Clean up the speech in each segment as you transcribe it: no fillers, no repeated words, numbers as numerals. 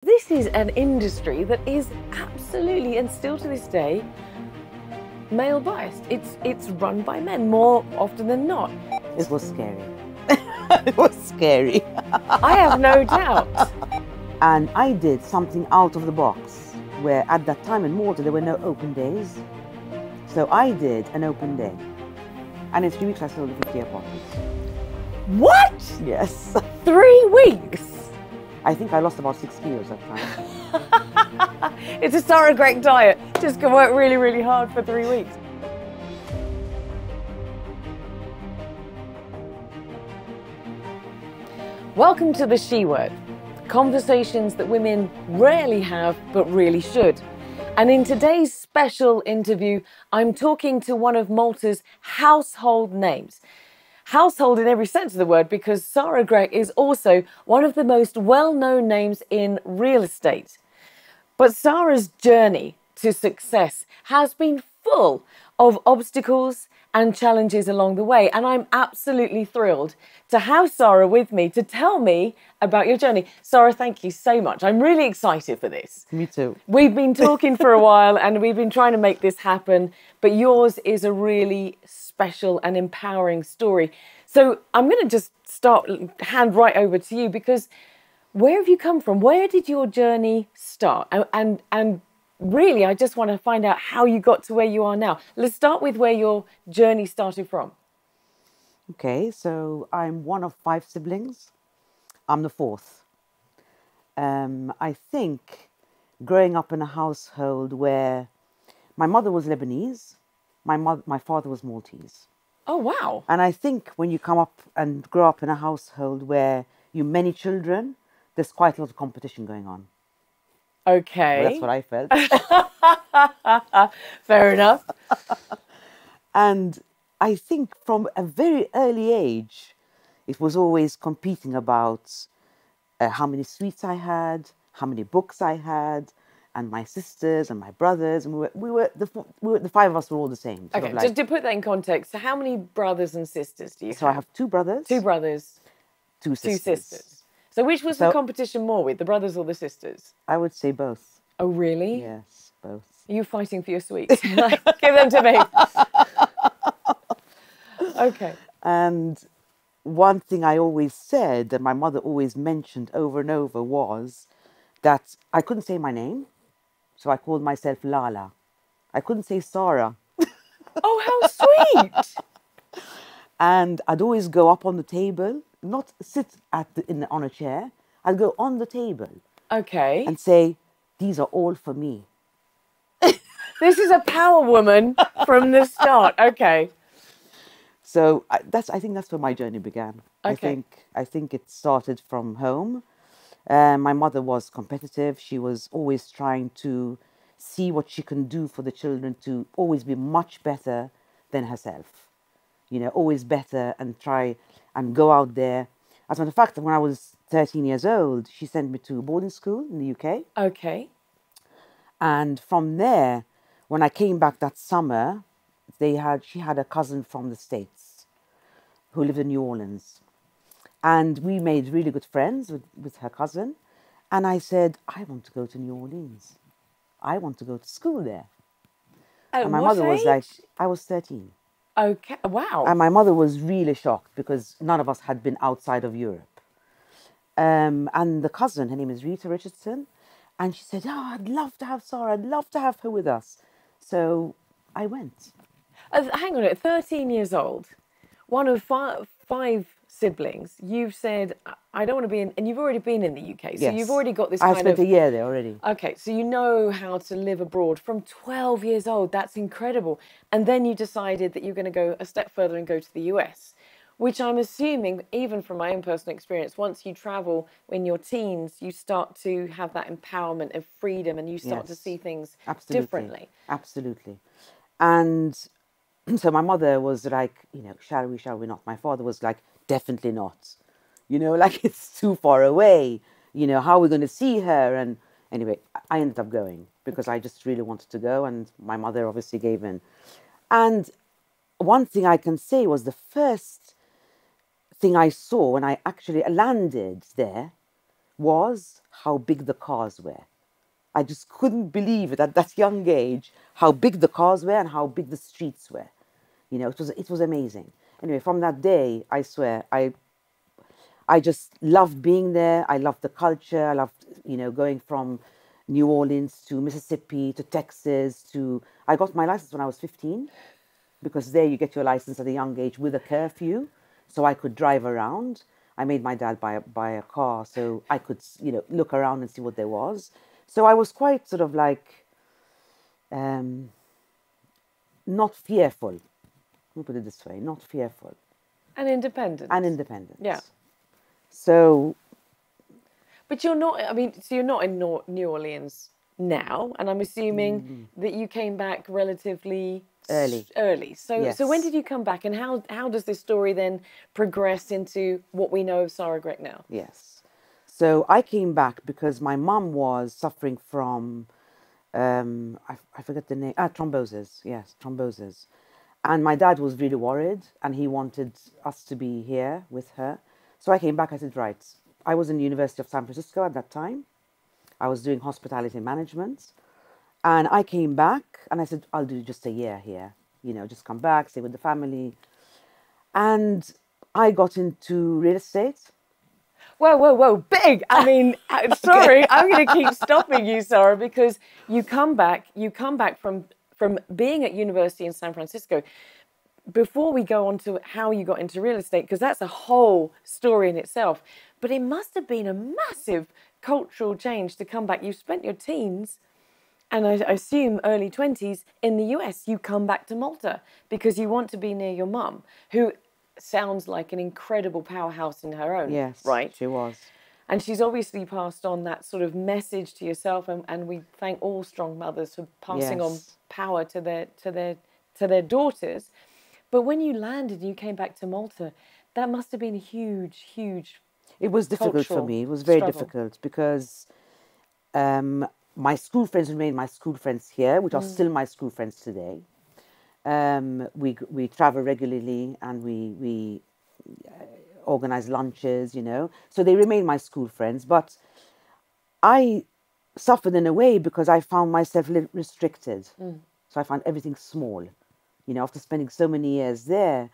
This is an industry that is absolutely, and still to this day, male biased. It's run by men more often than not. It was scary. It was scary. I have no doubt. And I did something out of the box, where at that time in Malta there were no open days. So I did an open day. And in 3 weeks I sold 50 apartments. What? Yes. 3 weeks? I think I lost about 6 kilos that time. It's a Sara Grech diet. Just can work really, really hard for 3 weeks. Welcome to the She Word. Conversations that women rarely have, but really should. And in today's special interview, I'm talking to one of Malta's household names. Household in every sense of the word, because Sara Grech is also one of the most well-known names in real estate. But Sara's journey to success has been full of obstacles and challenges along the way. And I'm absolutely thrilled to have Sara with me to tell me about your journey. Sara, thank you so much. I'm really excited for this. Me too. We've been talking for a while and we've been trying to make this happen, but yours is a really special and empowering story. So I'm going to just hand right over to you, because where have you come from? Where did your journey start? And really, I just want to find out how you got to where you are now. Let's start with where your journey started from. Okay, so I'm one of 5 siblings. I'm the 4th. I think growing up in a household where my mother was Lebanese, my father was Maltese. Oh, wow. And I think when you come up and grow up in a household where you're many children, there's quite a lot of competition going on. Okay. Well, that's what I felt. Fair enough. And I think from a very early age, it was always competing about how many sweets I had, how many books I had, and my sisters and my brothers, and the 5 of us were all the same. Okay, just to put that in context, so how many brothers and sisters do you have? So I have 2 brothers. 2 brothers. 2 sisters. 2 sisters. So which was the competition more with, the brothers or the sisters? I would say both. Oh, really? Yes, both. Are you fighting for your sweets? Like, give them to me. Okay. And one thing I always said, and my mother always mentioned over and over, was that I couldn't say my name, so I called myself Lala. I couldn't say Sara. Oh, how sweet! And I'd always go up on the table, not sit on a chair. I'd go on the table. Okay. And say, "These are all for me." This is a power woman from the start. Okay. So I think that's where my journey began. Okay. I think it started from home. My mother was competitive. She was always trying to see what she can do for the children to always be much better than herself. You know, always better, and try and go out there. As a matter of fact, when I was 13 years old, she sent me to boarding school in the UK. Okay. And from there, when I came back that summer, she had a cousin from the States who lived in New Orleans. And we made really good friends with her cousin. And I said, I want to go to New Orleans. I want to go to school there. And my mother was like, I was 13. Okay, wow. And my mother was really shocked because none of us had been outside of Europe. And the cousin, her name is Rita Richardson, and she said, "Oh, I'd love to have Sara. I'd love to have her with us." So I went. Hang on, at 13 years old, one of 5 siblings, you've said, I don't want to be in, and you've already been in the UK, so Yes. you've already got this I kind of... spent a year there already. Okay, so you know how to live abroad from 12 years old. That's incredible. And then you decided that you're going to go a step further and go to the US, which I'm assuming, even from my own personal experience, once you travel in your teens, you start to have that empowerment of freedom and you start to see things differently. Absolutely. And so my mother was like, you know, shall we not? My father was like, definitely not. You know, like, it's too far away. You know, how are we going to see her? And anyway, I ended up going because I just really wanted to go, and my mother obviously gave in. And one thing I can say was the first thing I saw when I actually landed there was how big the cars were. I just couldn't believe it at that young age, how big the cars were and how big the streets were. You know, it was amazing. Anyway, from that day, I swear, I just loved being there. I loved the culture. I loved, you know, going from New Orleans to Mississippi to Texas to. I got my license when I was 15, because there you get your license at a young age with a curfew, so I could drive around. I made my dad buy a car so I could, you know, look around and see what there was. So I was quite sort of like not fearful. Let me put it this way: not fearful And independent. and independent. Yeah. So, But you're not, I mean, so you're not in New Orleans now, and I'm assuming that you came back relatively Early. So Yes. so when did you come back, and how does this story then progress into what we know of Sara Grech now? yes. So I came back because my mum was suffering from, I forget the name, thrombosis. Yes, thrombosis. And my dad was really worried and he wanted us to be here with her. So I came back. I said, right, I was in the University of San Francisco at that time. I was doing hospitality management. And I came back and I said, I'll do just a year here, you know, just come back, stay with the family. And I got into real estate. Whoa, big! I mean, sorry, I'm going to keep stopping you, Sara, because you come back from being at university in San Francisco. Before we go on to how you got into real estate, because that's a whole story in itself, but it must have been a massive cultural change to come back. You spent your teens, and I assume early 20s in the US. You come back to Malta because you want to be near your mum, who sounds like an incredible powerhouse in her own Yes, right. she was. And she's obviously passed on that sort of message to yourself, and we thank all strong mothers for passing on Yes. power to their daughters. But when you landed and you came back to Malta, that must have been a huge It was difficult for cultural me. It was very struggle. difficult because my school friends remained my school friends here, which are still my school friends today. We travel regularly and we organize lunches, you know. So they remain my school friends. But I suffered in a way because I found myself restricted. So I found everything small. You know, after spending so many years there,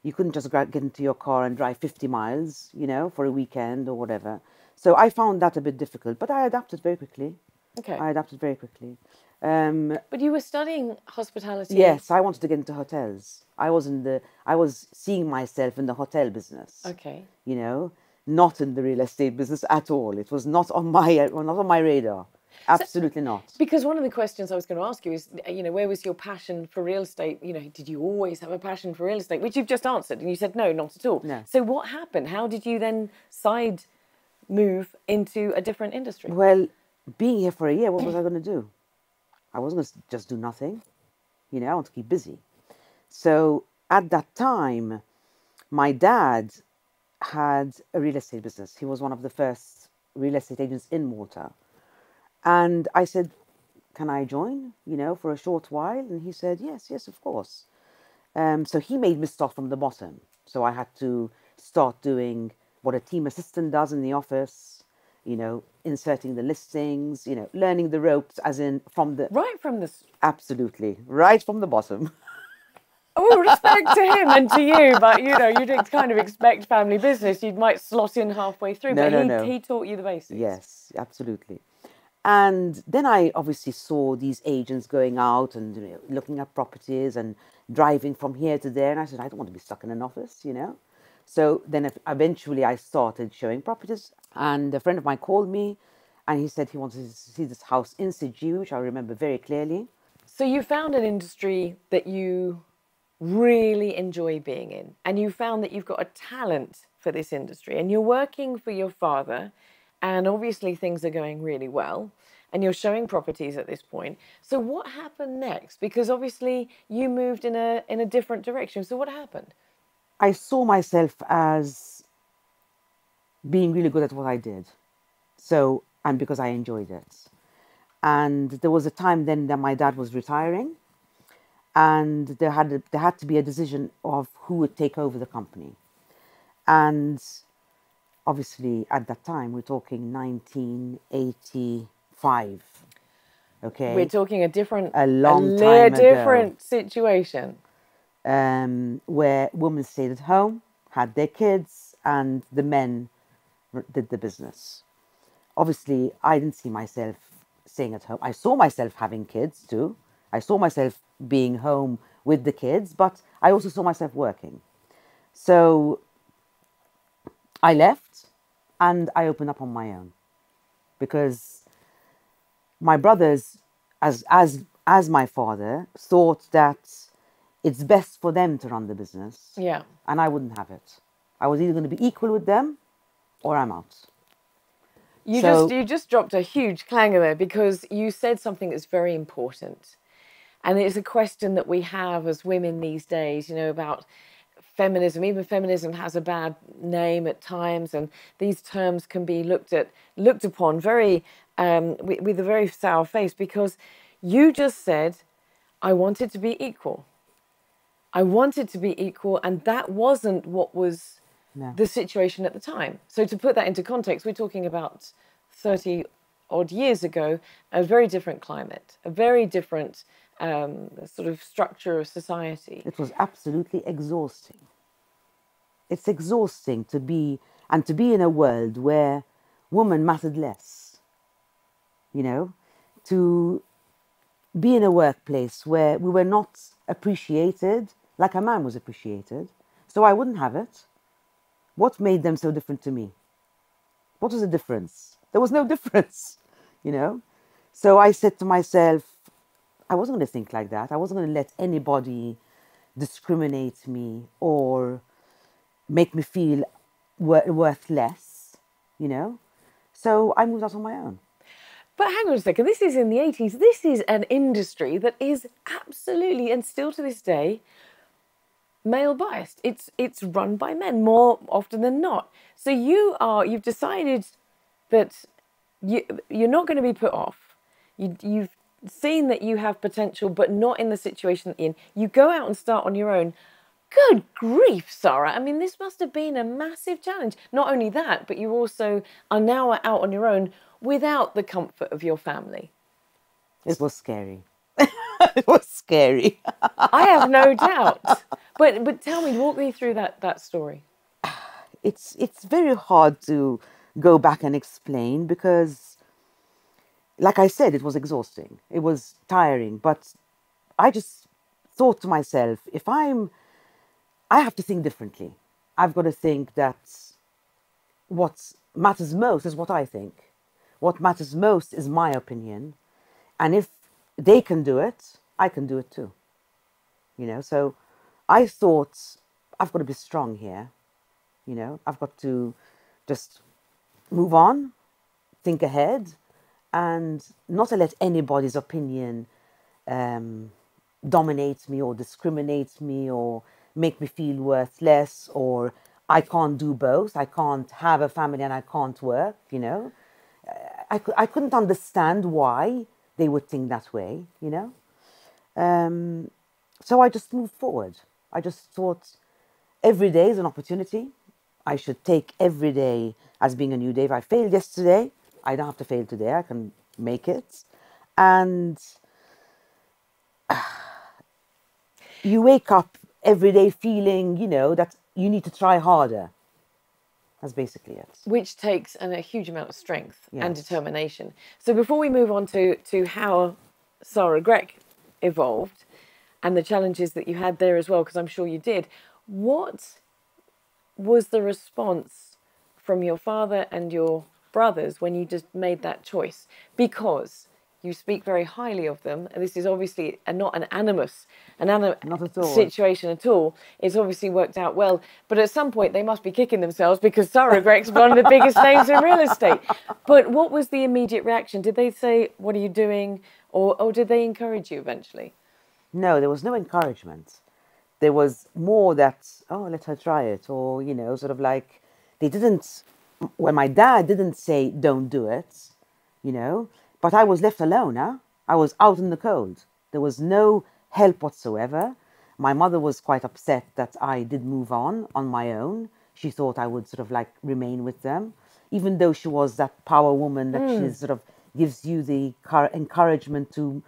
you couldn't just get into your car and drive 50 miles, you know, for a weekend or whatever. So I found that a bit difficult, but I adapted very quickly. Okay. I adapted very quickly. But you were studying hospitality. Yes, I wanted to get into hotels. I was seeing myself in the hotel business. Okay. You know, not in the real estate business at all. It was not on my radar. Absolutely not. Because one of the questions I was going to ask you is, you know, where was your passion for real estate? You know, did you always have a passion for real estate? Which you've just answered, and you said no, not at all. No. So what happened? How did you then side move into a different industry? Well, being here for a year, what was I going to do? I wasn't going to just do nothing. You know, I want to keep busy. So at that time, my dad had a real estate business. He was one of the first real estate agents in Malta. And I said, can I join, you know, for a short while? And he said, yes, of course. So he made me start from the bottom. So I had to start doing what a team assistant does in the office, you know, inserting the listings, you know, learning the ropes, as in from the... Right from the... Absolutely. Right from the bottom. Oh, respect to him and to you, but, you know, you'd kind of expect family business. You might slot in halfway through, but he taught you the basics. Yes, absolutely. And then I obviously saw these agents going out and, you know, looking at properties and driving from here to there. And I said, I don't want to be stuck in an office, you know. So then eventually I started showing properties. And a friend of mine called me and he said he wanted to see this house in situ, which I remember very clearly. So you found an industry that you really enjoy being in, and you found that you've got a talent for this industry, and you're working for your father, and obviously things are going really well, and you're showing properties at this point. So what happened next? Because obviously you moved in a different direction. So what happened? I saw myself as being really good at what I did. So, and because I enjoyed it. And there was a time then that my dad was retiring, and there had to be a decision of who would take over the company. And obviously at that time, we're talking 1985. Okay. We're talking a long time ago. different situation. Where women stayed at home, had their kids, and the men did the business. Obviously, I didn't see myself staying at home. I saw myself having kids too. I saw myself being home with the kids, but I also saw myself working. So I left and I opened up on my own, because my brothers, as my father, thought that it's best for them to run the business. Yeah. And I wouldn't have it. I was either going to be equal with them or I'm out. You just dropped a huge clanger there, because you said something that's very important. And it's a question that we have as women these days, about feminism. Even feminism has a bad name at times, and these terms can be looked upon very with a very sour face, because you just said, I wanted to be equal. I wanted to be equal, and that wasn't what was the situation at the time. So to put that into context, we're talking about 30 odd years ago, a very different climate, a very different sort of structure of society. It was absolutely exhausting. It's exhausting to be in a world where women mattered less. To be in a workplace where we were not appreciated like a man was appreciated. So I wouldn't have it. What made them so different to me? What was the difference? There was no difference, So I said to myself, I wasn't going to think like that. I wasn't going to let anybody discriminate me or make me feel worth less, So I moved out on my own. But hang on a second, this is in the 80s. This is an industry that is absolutely, and still to this day, male biased. It's run by men more often than not. So you've decided that you're not going to be put off. You've seen that you have potential, but not in the situation that you're in. You go out and start on your own. Good grief, Sara. I mean, this must have been a massive challenge. Not only that, but you also are now out on your own without the comfort of your family. It was scary. It was scary. I have no doubt. But tell me, walk me through that story. It's very hard to go back and explain, because, like I said, it was exhausting. It was tiring. But I just thought to myself, I have to think differently. I've got to think that what matters most is what I think. What matters most is my opinion. And if they can do it, I can do it too. So I thought, I've got to be strong here. I've got to just move on, think ahead, and not to let anybody's opinion dominate me or discriminate me or make me feel worth less, or I can't do both. I can't have a family and I can't work, I couldn't understand why they would think that way, So I just moved forward. I just thought every day is an opportunity. I should take every day as being a new day. If I failed yesterday, I don't have to fail today. I can make it. And you wake up every day feeling, that you need to try harder. That's basically it. Which takes a huge amount of strength and determination. So before we move on to how Sara Grech evolved and the challenges that you had there as well, because I'm sure you did, what was the response from your father and your brothers when you just made that choice? Because you speak very highly of them, and this is obviously not an animus Not at all. situation at all. It's obviously worked out well, but at some point they must be kicking themselves, because Sara Grech's one of the biggest names in real estate. But what was the immediate reaction? Did they say, "What are you doing?" or did they encourage you eventually? No, there was no encouragement. There was more that, oh, let her try it, or sort of like, they didn't. Well, my dad didn't say don't do it, but I was left alone. I was out in the cold. There was no help whatsoever. My mother was quite upset that I did move on my own. she thought I would sort of like remain with them, even though she was that power woman that she sort of gives you the encouragement to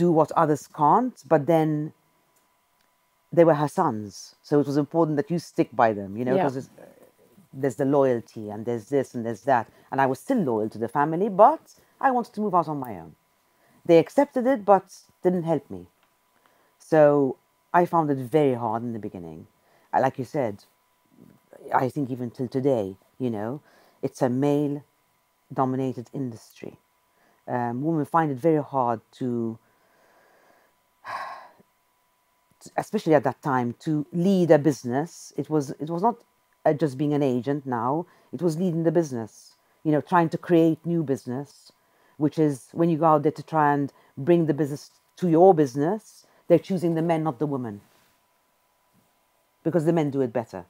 do what others can't. But then they were her sons, so it was important that you stick by them, you know, Yeah. because there's the loyalty and there's this and there's that. And I was still loyal to the family, but I wanted to move out on my own. They accepted it, but didn't help me. So I found it very hard in the beginning. Like you said, I think even till today, you know, it's a male-dominated industry. Women find it very hard to, especially at that time, to lead a business. It was not just being an agent now. It was leading the business, you know, trying to create new business, which is when you go out there to try and bring the business to your business, they're choosing the men, not the women, because the men do it better.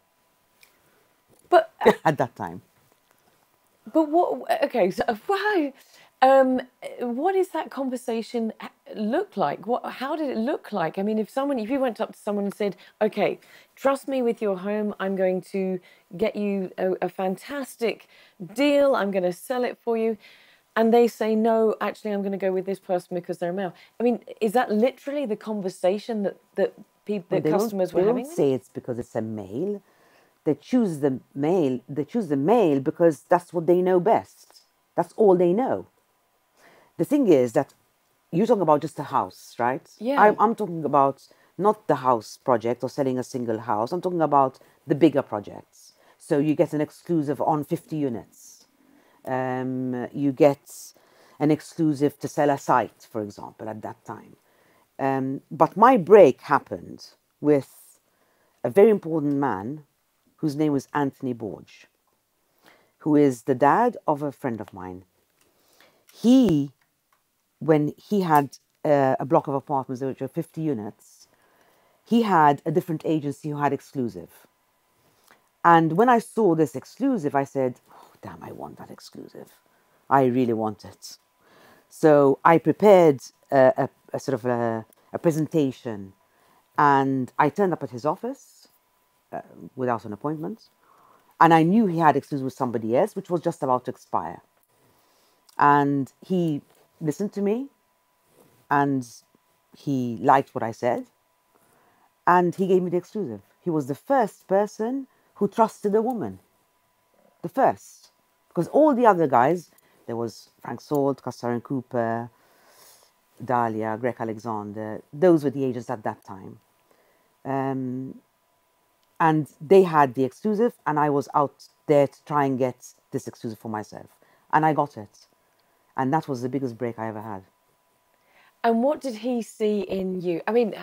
But At that time. But what? Okay, so why? What does that conversation look like? How did it look like? I mean, if you went up to someone and said, "Okay, trust me with your home. I'm going to get you a fantastic deal. I'm going to sell it for you," and they say, "No, actually, I'm going to go with this person because they're male." I mean, is that literally the conversation that customers were having? They don't say it's because it's a male. They choose the male. They choose the male because that's what they know best. That's all they know. The thing is that you're talking about just a house, right? Yeah. I'm talking about not the house project or selling a single house. I'm talking about the bigger projects. So you get an exclusive on 50 units. You get an exclusive to sell a site, for example, at that time. But my break happened with a very important man whose name was Anthony Borge, who is the dad of a friend of mine. When he had a block of apartments, which were 50 units, he had a different agency who had exclusive. And when I saw this exclusive, I said, oh, damn, I want that exclusive. I really want it. So I prepared a sort of a presentation, and I turned up at his office without an appointment. And I knew he had exclusive with somebody else, which was just about to expire. And he listened to me, and he liked what I said, and he gave me the exclusive. He was the first person who trusted a woman. The first. Because all the other guys, there was Frank Salt, Castor and Cooper, Dahlia, Greg Alexander, those were the agents at that time. And they had the exclusive, and I was out there to try and get this exclusive for myself. And I got it. And that was the biggest break I ever had. And what did he see in you? I mean,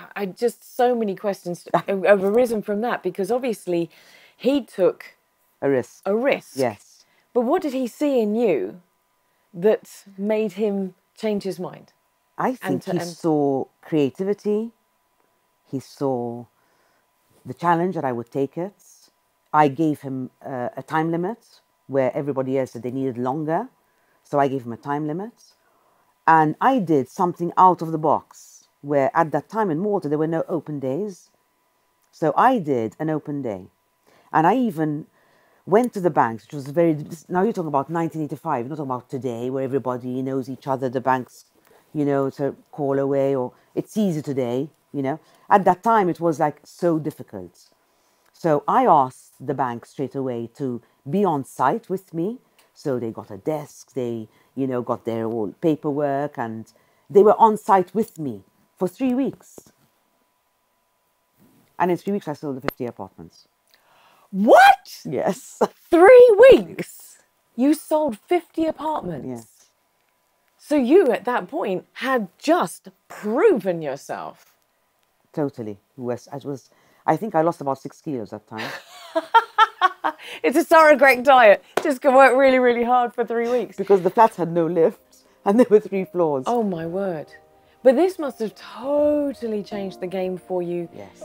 so many questions have arisen from that, because obviously he took A risk. a risk. Yes. But what did he see in you that made him change his mind? I think he saw creativity. He saw the challenge that I would take it. I gave him a time limit where everybody else said they needed longer. So I gave him a time limit. And I did something out of the box, where at that time in Malta, there were no open days. So I did an open day. And I even went to the banks, which was now you're talking about 1985, you're not talking about today, where everybody knows each other, the banks, you know, it's a call away, or it's easy today, you know. At that time, it was like so difficult. So I asked the bank straight away to be on site with me. So they got a desk, they, you know, got their all paperwork, and they were on site with me for 3 weeks. And in 3 weeks, I sold the 50 apartments. What? Yes. 3 weeks? You sold 50 apartments? Yes. So you, at that point, had just proven yourself. Totally. I think I lost about 6 kilos that time. It's a Sara Grech diet. Just can work really, really hard for 3 weeks. Because the flats had no lifts and there were 3 floors. Oh my word. But this must have totally changed the game for you. Yes.